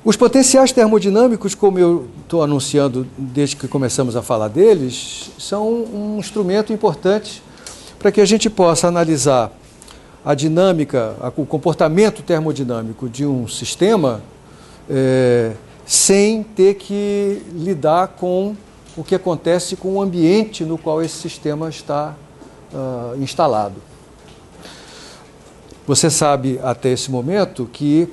Os potenciais termodinâmicos, como eu estou anunciando desde que começamos a falar deles, são um instrumento importante para que a gente possa analisar a dinâmica, o comportamento termodinâmico de um sistema sem ter que lidar com o que acontece com o ambiente no qual esse sistema está instalado. Você sabe até esse momento que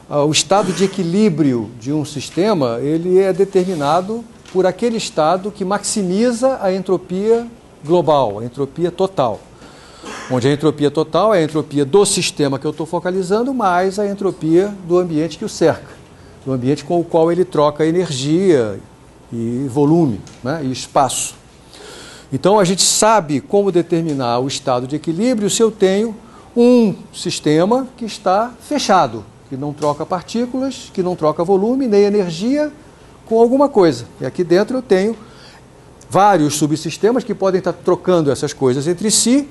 o estado de equilíbrio de um sistema ele é determinado por aquele estado que maximiza a entropia global, a entropia total. Onde a entropia total é a entropia do sistema que eu estou focalizando, mais a entropia do ambiente que o cerca, do ambiente com o qual ele troca energia e volume, né, e espaço. Então a gente sabe como determinar o estado de equilíbrio se eu tenho um sistema que está fechado, que não troca partículas, que não troca volume, nem energia com alguma coisa. E aqui dentro eu tenho vários subsistemas que podem estar trocando essas coisas entre si,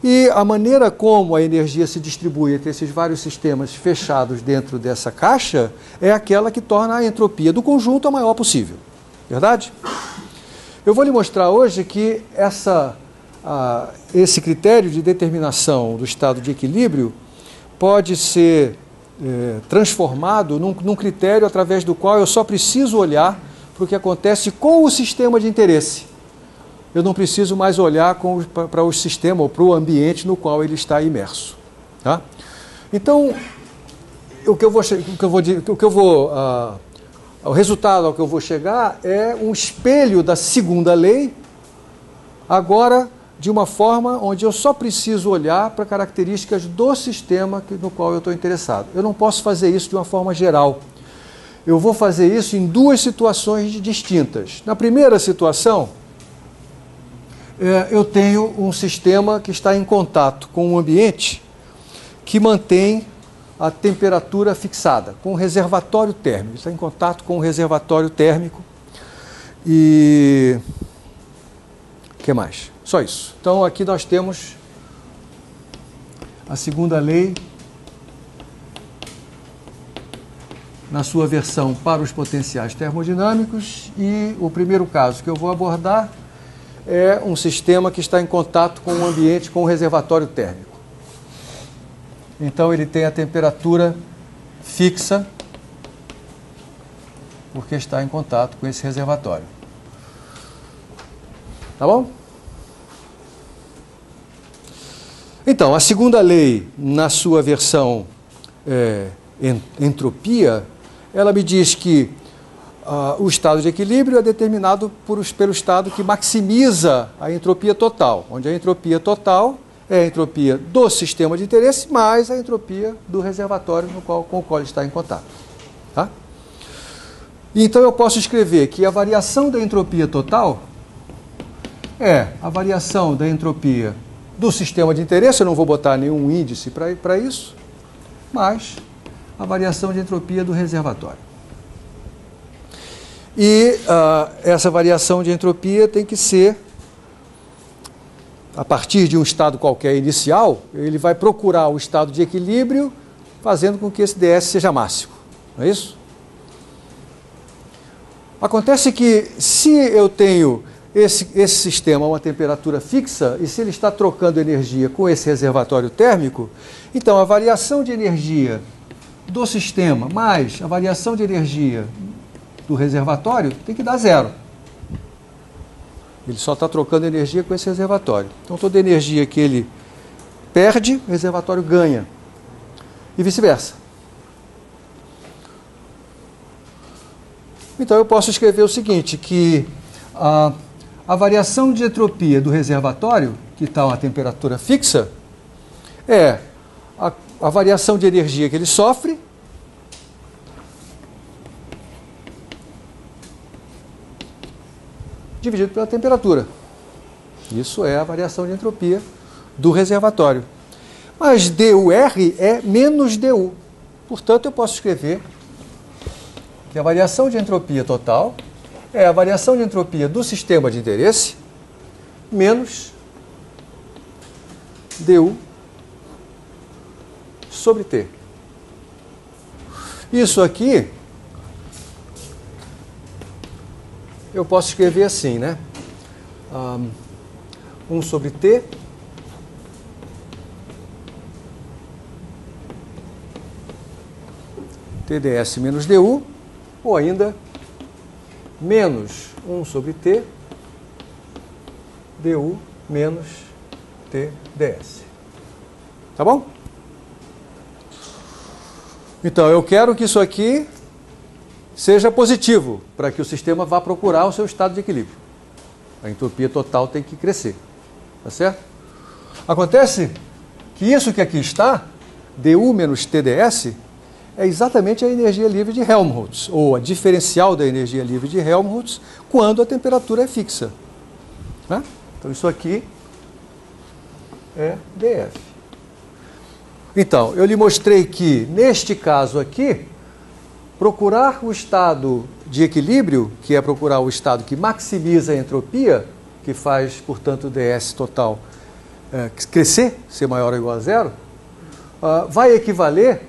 e a maneira como a energia se distribui entre esses vários sistemas fechados dentro dessa caixa é aquela que torna a entropia do conjunto a maior possível. Verdade? Eu vou lhe mostrar hoje que esse critério de determinação do estado de equilíbrio pode ser transformado num critério através do qual eu só preciso olhar para o que acontece com o sistema de interesse. Eu não preciso mais olhar para o sistema ou para o ambiente no qual ele está imerso. Tá? Então, o resultado ao que eu vou chegar é um espelho da segunda lei, agora de uma forma onde eu só preciso olhar para características do sistema no qual eu estou interessado. Eu não posso fazer isso de uma forma geral. Eu vou fazer isso em duas situações distintas. Na primeira situação, eu tenho um sistema que está em contato com um ambiente que mantém a temperatura fixada, com um reservatório térmico. Está em contato com um reservatório térmico. E o que mais? Só isso. Então aqui nós temos a segunda lei na sua versão para os potenciais termodinâmicos, e o primeiro caso que eu vou abordar é um sistema que está em contato com o ambiente, com o reservatório térmico. Então ele tem a temperatura fixa porque está em contato com esse reservatório. Tá bom? Então, a segunda lei, na sua versão entropia, ela me diz que o estado de equilíbrio é determinado pelo estado que maximiza a entropia total, onde a entropia total é a entropia do sistema de interesse mais a entropia do reservatório com o qual ele está em contato. Tá? Então eu posso escrever que a variação da entropia total é a variação da entropia do sistema de interesse, eu não vou botar nenhum índice para isso, mais a variação de entropia do reservatório. E essa variação de entropia tem que ser, a partir de um estado qualquer inicial, ele vai procurar o estado de equilíbrio, fazendo com que esse ds seja máximo. Não é isso? Acontece que, se eu tenho esse sistema a uma temperatura fixa, e se ele está trocando energia com esse reservatório térmico, então a variação de energia do sistema mais a variação de energia do reservatório tem que dar zero. Ele só está trocando energia com esse reservatório. Então toda energia que ele perde, o reservatório ganha. E vice-versa. Então eu posso escrever o seguinte, que a variação de entropia do reservatório, que está a uma temperatura fixa, é a variação de energia que ele sofre dividido pela temperatura. Isso é a variação de entropia do reservatório. Mas DUR é menos DU. Portanto, eu posso escrever que a variação de entropia total é a variação de entropia do sistema de interesse menos DU sobre T. Isso aqui eu posso escrever assim, né? 1 sobre T TdS menos du, ou ainda menos 1 sobre T du menos TdS. Tá bom? Então, eu quero que isso aqui seja positivo, para que o sistema vá procurar o seu estado de equilíbrio. A entropia total tem que crescer. Tá certo? Acontece que isso que aqui está, du menos TdS, é exatamente a energia livre de Helmholtz, ou a diferencial da energia livre de Helmholtz, quando a temperatura é fixa. Né? Então, isso aqui é dF. Então, eu lhe mostrei que, neste caso aqui, procurar o estado de equilíbrio, que é procurar o estado que maximiza a entropia, que faz, portanto, o ds total crescer, ser maior ou igual a zero, vai equivaler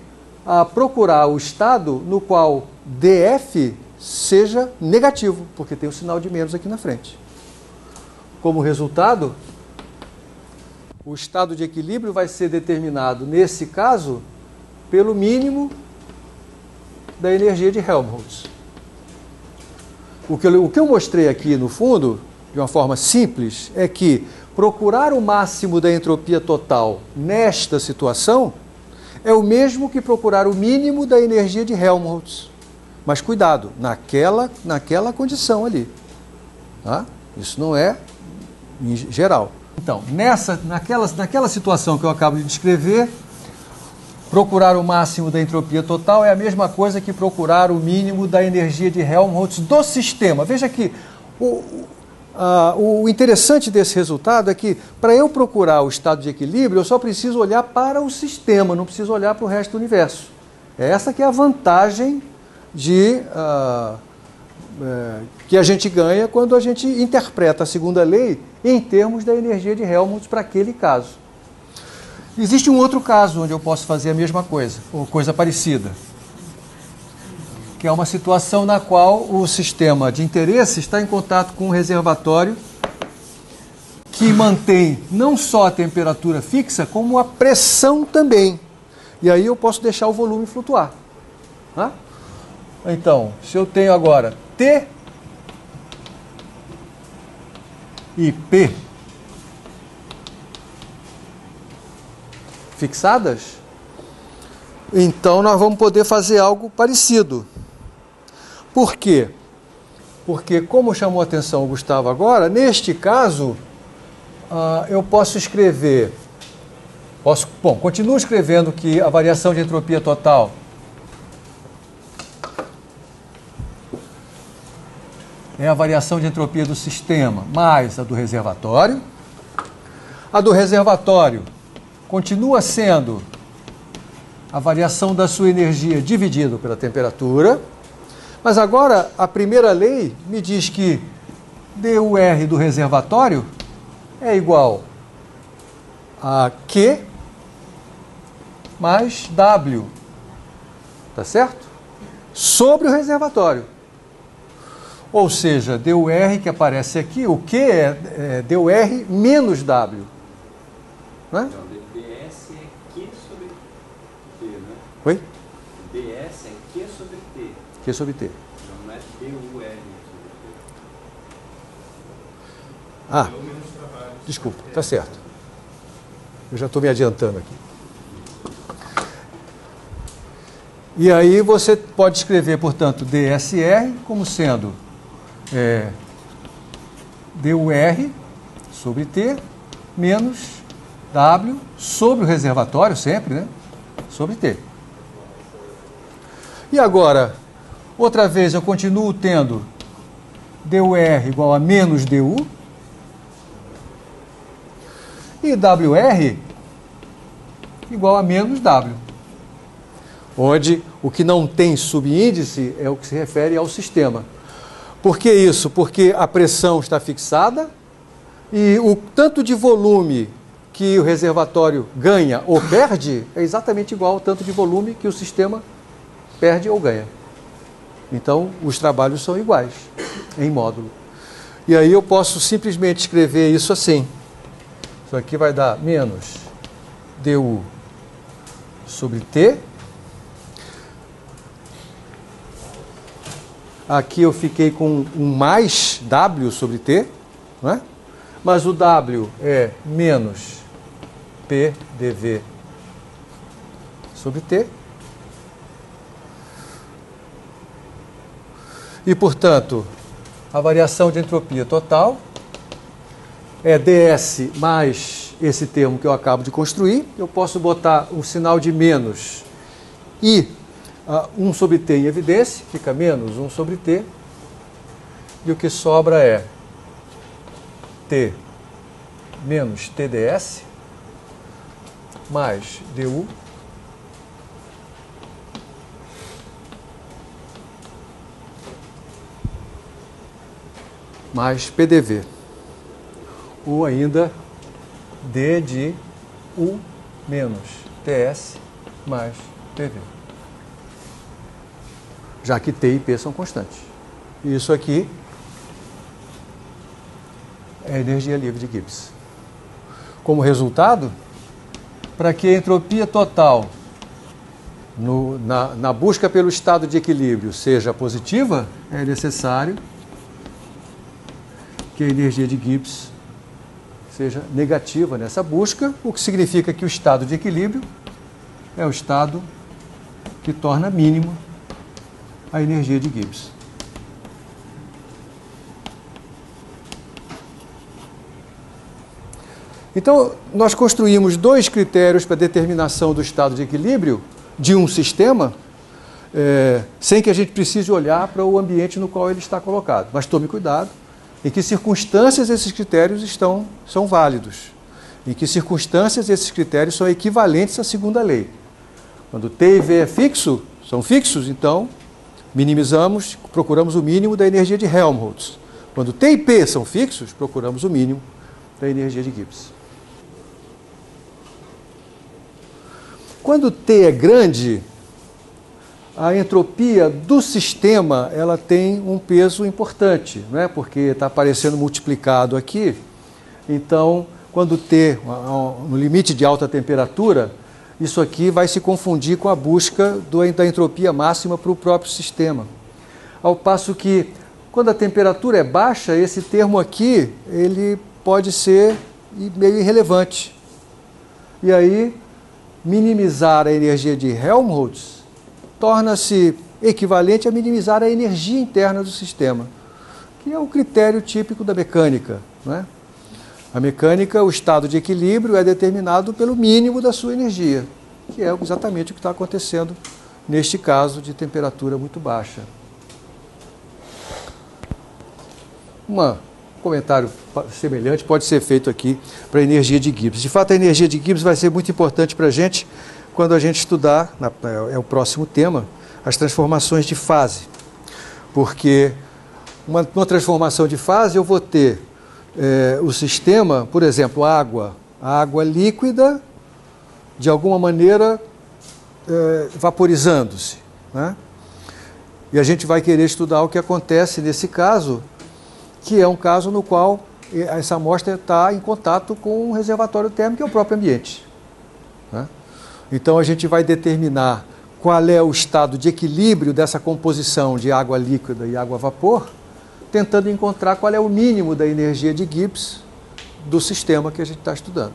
a procurar o estado no qual df seja negativo, porque tem o sinal de menos aqui na frente. Como resultado, o estado de equilíbrio vai ser determinado, nesse caso, pelo mínimo da energia de Helmholtz. O que eu mostrei aqui, no fundo, de uma forma simples, é que procurar o máximo da entropia total nesta situação é o mesmo que procurar o mínimo da energia de Helmholtz. Mas cuidado, naquela condição ali. Tá? Isso não é em geral. Então, naquela situação que eu acabo de descrever, procurar o máximo da entropia total é a mesma coisa que procurar o mínimo da energia de Helmholtz do sistema. Veja que o interessante desse resultado é que, para eu procurar o estado de equilíbrio, eu só preciso olhar para o sistema, não preciso olhar para o resto do universo. Essa que é a vantagem que a gente ganha quando a gente interpreta a segunda lei em termos da energia de Helmholtz para aquele caso. Existe um outro caso onde eu posso fazer a mesma coisa, ou coisa parecida, que é uma situação na qual o sistema de interesse está em contato com um reservatório que mantém não só a temperatura fixa, como a pressão também. E aí eu posso deixar o volume flutuar. Tá? Então, se eu tenho agora T e P fixadas, então nós vamos poder fazer algo parecido. Por quê? Porque, como chamou a atenção o Gustavo agora, neste caso, eu posso escrever, continuo escrevendo que a variação de entropia total é a variação de entropia do sistema mais a do reservatório. A do reservatório continua sendo a variação da sua energia dividido pela temperatura, mas agora a primeira lei me diz que DUR do reservatório é igual a Q mais W, tá certo? Sobre o reservatório. Ou seja, DUR que aparece aqui, o Q é DUR menos W. Não é? Então, ds é Q sobre T, né? Oi? ds é Q sobre T. Q sobre T. Então não é DUR sobre T. Ah, desculpa, tá certo. Eu já estou me adiantando aqui. E aí você pode escrever, portanto, DSR como sendo DUR sobre T menos W sobre o reservatório, sempre, né? Sobre T. E agora, outra vez, eu continuo tendo DUR igual a menos DU e WR igual a menos W. Onde o que não tem subíndice é o que se refere ao sistema. Por que isso? Porque a pressão está fixada e o tanto de volume que o reservatório ganha ou perde é exatamente igual ao tanto de volume que o sistema perde ou ganha. Então, os trabalhos são iguais em módulo. E aí eu posso simplesmente escrever isso assim. Isso aqui vai dar menos du sobre t. Aqui eu fiquei com um mais w sobre t, não é? Mas o w é menos p dv sobre t. E, portanto, a variação de entropia total é ds mais esse termo que eu acabo de construir. Eu posso botar um sinal de menos e 1 sobre t em evidência, fica menos 1 sobre t. E o que sobra é t menos tds mais du mais PDV, ou ainda D de U menos TS mais PV, já que T e P são constantes. Isso aqui é a energia livre de Gibbs. Como resultado, para que a entropia total na busca pelo estado de equilíbrio seja positiva, é necessário que a energia de Gibbs seja negativa nessa busca, o que significa que o estado de equilíbrio é o estado que torna mínimo a energia de Gibbs. Então, nós construímos dois critérios para a determinação do estado de equilíbrio de um sistema, sem que a gente precise olhar para o ambiente no qual ele está colocado. Mas tome cuidado em que circunstâncias esses critérios são válidos, em que circunstâncias esses critérios são equivalentes à segunda lei. Quando T e V são fixos, então procuramos o mínimo da energia de Helmholtz. Quando T e P são fixos, procuramos o mínimo da energia de Gibbs. Quando T é grande, a entropia do sistema ela tem um peso importante, não é? Porque está aparecendo multiplicado aqui. Então, quando T no limite de alta temperatura, isso aqui vai se confundir com a busca da entropia máxima para o próprio sistema. Ao passo que, quando a temperatura é baixa, esse termo aqui ele pode ser meio irrelevante. E aí, minimizar a energia de Helmholtz torna-se equivalente a minimizar a energia interna do sistema, que é o critério típico da mecânica, não é? A mecânica, o estado de equilíbrio é determinado pelo mínimo da sua energia, que é exatamente o que está acontecendo neste caso de temperatura muito baixa. Um comentário semelhante pode ser feito aqui para a energia de Gibbs. De fato, a energia de Gibbs vai ser muito importante para a gente quando a gente estudar, é o próximo tema, as transformações de fase. Porque uma transformação de fase eu vou ter o sistema, por exemplo, a água líquida, de alguma maneira vaporizando-se, né? E a gente vai querer estudar o que acontece nesse caso, que é um caso no qual essa amostra está em contato com um reservatório térmico, que é o próprio ambiente, né? Então, a gente vai determinar qual é o estado de equilíbrio dessa composição de água líquida e água a vapor, tentando encontrar qual é o mínimo da energia de Gibbs do sistema que a gente está estudando.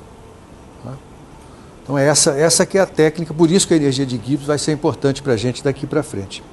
Então, essa que é a técnica, por isso que a energia de Gibbs vai ser importante para a gente daqui para frente.